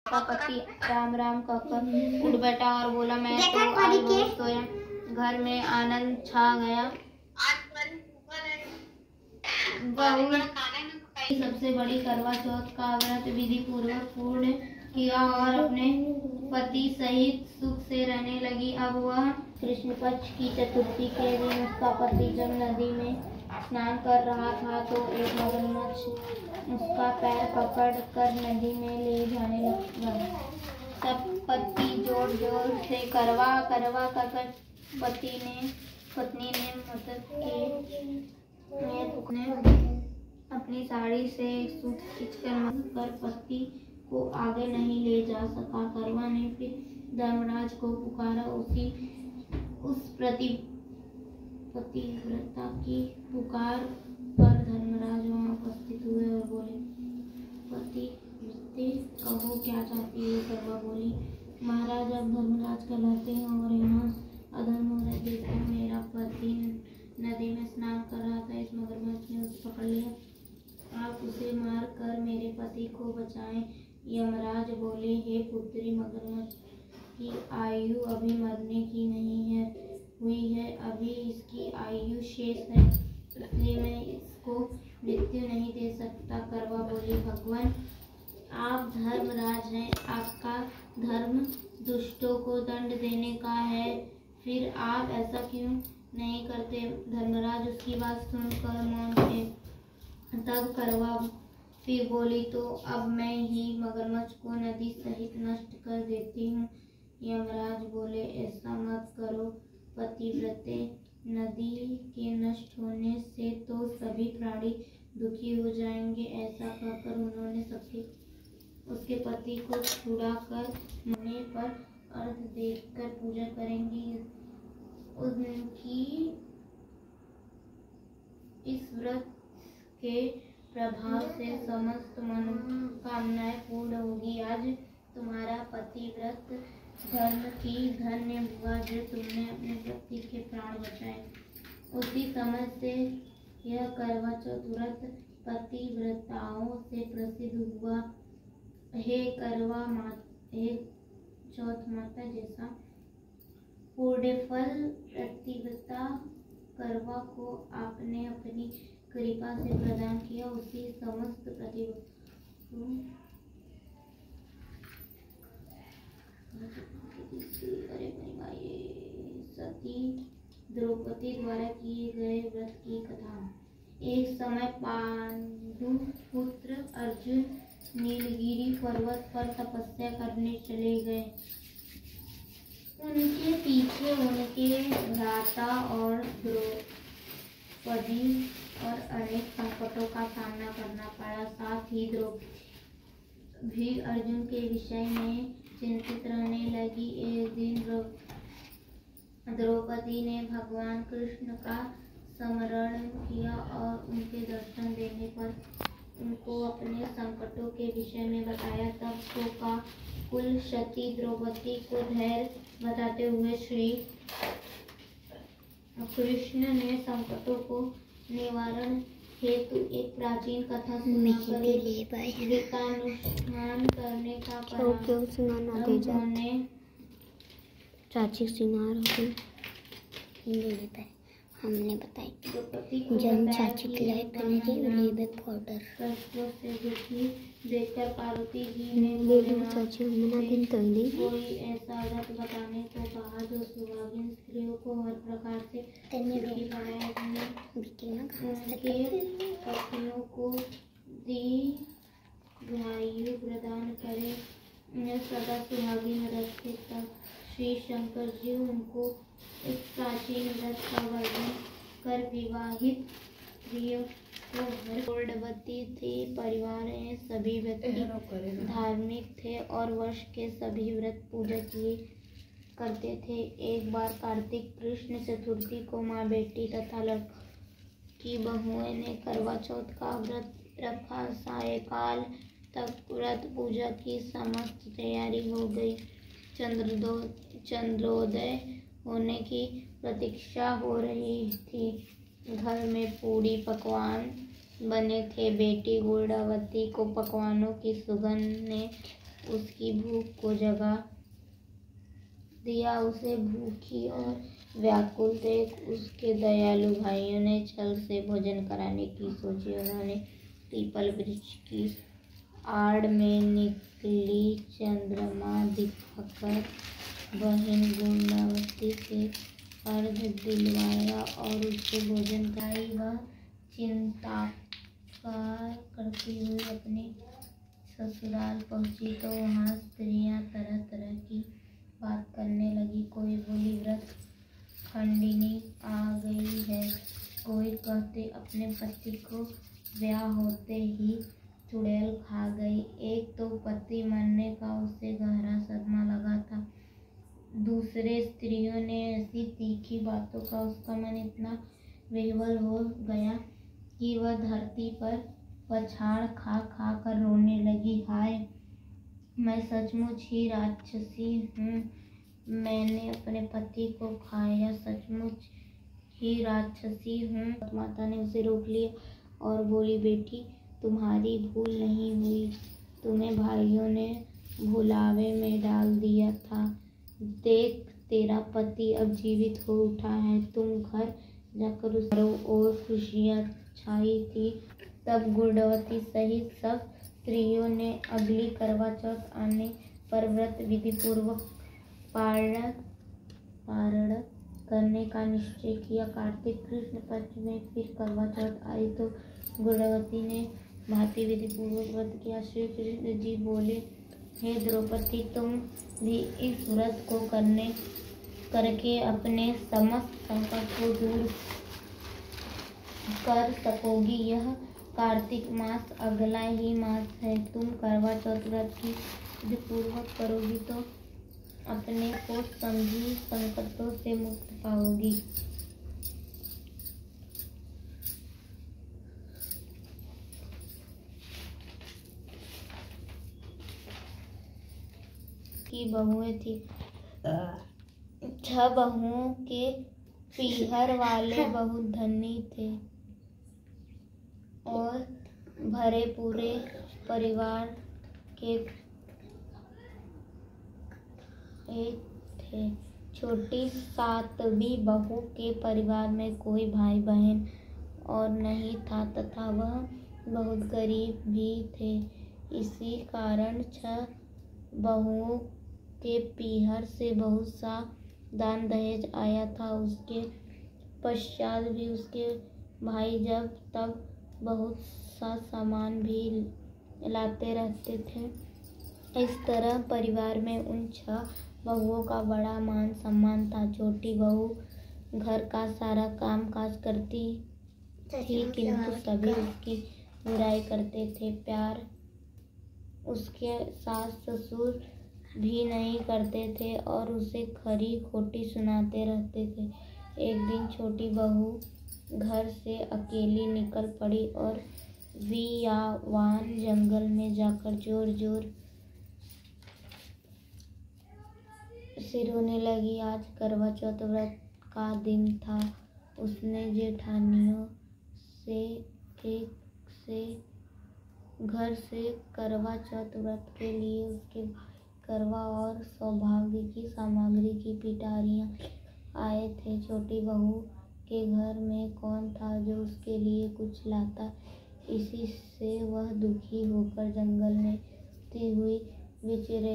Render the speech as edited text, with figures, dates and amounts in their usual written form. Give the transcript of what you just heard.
उसका पति राम राम कहकर उठ बैठा और बोला, मैं तो आज बहुत सोया। घर में आनंद छा गया। बहू सबसे बड़ी करवा चौथ का व्रत विधि पूर्वक पूर्ण किया और अपने पति सहित सुख से रहने लगी। अब वह कृष्ण पक्ष की चतुर्थी के दिन उसका पति जब नदी में स्नान कर रहा था तो एक मगरमच्छ उसका पैर पकड़ कर नदी में ले जाने लगा। तब पति जोर जोर से करवा करवा कर पत्नी ने मदद के अपनी साड़ी से सूट खींचकर पति को आगे नहीं ले जा सका। करवा ने फिर धर्मराज को पुकारा। उस पतिव्रता की पुकार पर धर्मराज वहां उपस्थित हुए और बोले, पतिव्रते कहो क्या चाहती हो? करवा बोली, महाराज अब धर्मराज कहलाते हैं और यहाँ अधर्म हो रहा है। देखो मेरा पति नदी में स्नान कर रहा था, इस मगरमच्छ ने उसे पकड़ लिया। आप उसे मार कर मेरे पति को बचाएं। यमराज बोले, हे पुत्री, मगरमच्छ की आयु अभी मरने की नहीं हुई है, अभी इसकी आयु शेष है, इसलिए मैं इसको मृत्यु नहीं दे सकता। करवा बोली, भगवान आप धर्मराज हैं, आपका धर्म दुष्टों को दंड देने का है, फिर आप ऐसा क्यों नहीं करते? धर्मराज उसकी बात सुनकर मौन थे। तब करवा फिर बोली, तो अब मैं ही मगरमच्छ को नदी सहित नष्ट कर देती हूँ। यमराज बोले, ऐसा मत करो पतिव्रते, नदी के नष्ट होने से तो सभी प्राणी दुखी हो जाएंगे। ऐसा कहकर उन्होंने उसके पति को छुड़ाकर मरने पर अर्घ देकर पूजा करेंगी। उनकी इस व्रत के प्रभाव से समस्त मनोकामनाएं पूर्ण होगी। आज तुम्हारा पतिव्रत धर्म की धन्य हुआ जो तुमने अपने पति के प्राण बचाए। उसी समय से यह करवा चौथ व्रत पतिव्रताओं से प्रसिद्ध हुआ। हे चौथ माता जैसा पुण्यफल पतिव्रता करवा को आपने अपनी कृपा से प्रदान किया, उसी समस्त सती द्रौपदी द्वारा किए गए व्रत की कथा। एक समय पांडु पुत्र अर्जुन नीलगिरी पर्वत पर तपस्या करने चले गए। उनके पीछे उनके भ्राता और द्रौपदी और अनेक संकटों का सामना करना पड़ा। साथ ही द्रौपदी भी अर्जुन के विषय में चिंतित रहने लगी। एक दिन द्रौपदी ने भगवान कृष्ण का स्मरण किया और उनके दर्शन देने पर उनको अपने संकटों के विषय में बताया। तब शोका कुल सती द्रौपदी को धैर्य बताते हुए श्री कृष्ण ने संकटों को निवारण हेतु एक प्राचीन कथा सुनाकर गीतानुष्ठान करने का उन्होंने चाची सिंगार हमने बताई जन चाची खिलाए पनीर पाउडर से दुखी देखकर पार्वती जी ने चाची दिन कोई ऐसा व्रत बताने को कहा जो सुहागिन स्त्रियों को हर प्रकार से सुखी बनाए, उनके पत्नियों को दीर्घायु प्रदान करे, उन्हें सदा सुहागिन रखे। तब श्री शंकर जी उनको इस प्राचीन व्रत का वर्णन कर विवाहित स्त्रियों को गौरवती थी। परिवार में सभी व्यक्ति धार्मिक थे और वर्ष के सभी व्रत पूजा किए करते थे। एक बार कार्तिक कृष्ण चतुर्थी को माँ बेटी तथा लड़की बहुओं ने करवा चौथ का व्रत रखा। सायंकाल तक व्रत पूजा की समस्त तैयारी हो गई। चंद्रोदय होने की प्रतीक्षा हो रही थी। घर में पूरी पकवान बने थे। बेटी गुड़ावती को पकवानों की सुगंध ने उसकी भूख को जगा दिया। उसे भूखी और व्याकुल देख उसके दयालु भाइयों ने छल से भोजन कराने की सोची। उन्होंने पीपल वृक्ष की आड़ में निकली चंद्रमा दिखाकर बहन गुणवती से अर्घ दिलवाया और उससे भोजन कराई। वह चिंता करती हुई अपने ससुराल पहुंची तो वहाँ स्त्रियां तरह तरह की बात करने लगी। कोई बोली व्रत खंडिनी आ गई है, कोई कहते अपने पति को ब्याह होते ही चुड़ैल खा गई। एक तो पति मरने का उसे गहरा सदमा लगा था। दूसरे स्त्रियों ने ऐसी तीखी बातों का उसका मन इतना विह्वल हो गया कि वह धरती पर पछाड़ खा खा कर रोने लगी। हाय, मैं सचमुच ही राक्षसी हूँ, मैंने अपने पति को खाया, सचमुच ही राक्षसी हूँ। माता ने उसे रोक लिया और बोली, बेटी तुम्हारी भूल नहीं हुई, तुम्हें भाइयों ने भुलावे में डाल दिया था। देख तेरा पति अब जीवित हो उठा है। तुम घर जाकर उस चारों ओर खुशियाँ छाई थी। तब गुणवती सहित सब स्त्रियों ने अगली करवा चौथ आने पर व्रत विधि पूर्वक पारण करने का निश्चय किया। कार्तिक कृष्ण पक्ष में फिर करवा चौथ आई तो गुणवती ने भांति विधि पूर्वक व्रत किया। श्री कृष्ण जी बोले, हे द्रौपदी, तुम भी इस व्रत को करके अपने समस्त संकट को दूर कर सकोगी। यह कार्तिक मास अगला ही मास है। तुम करवा चौथ व्रत की विधि पूर्वक करोगी तो अपने को सभी संकटों से मुक्त पाओगी। की बहुएं थी। 6 बहुओं के पीहर वाले बहुत धनी थे और भरे पूरे परिवार के एक थे। छोटी 7वीं बहू के परिवार में कोई भाई बहन और नहीं था तथा वह बहुत गरीब भी थे। इसी कारण 6 बहुओं के पीहर से बहुत सा दान दहेज आया था। उसके पश्चात भी उसके भाई जब तब बहुत सा सामान भी लाते रहते थे। इस तरह परिवार में उन 6 बहुओं का बड़ा मान सम्मान था। छोटी बहू घर का सारा काम काज करती थी किंतु सभी उसकी बुराई करते थे। प्यार उसके सास ससुर भी नहीं करते थे और उसे खरी खोटी सुनाते रहते थे। एक दिन छोटी बहू घर से अकेली निकल पड़ी और वियावान जंगल में जाकर जोर जोर से रोने लगी। आज करवा चौथ व्रत का दिन था। उसने जेठानियों से एक से घर से करवा चौथ व्रत के लिए उसके करवा और सौभाग्य की सामग्री की पिटारियां आए थे। छोटी बहू के घर में कौन था जो उसके लिए कुछ लाता। इसी से वह दुखी होकर जंगल में ती हुई विचर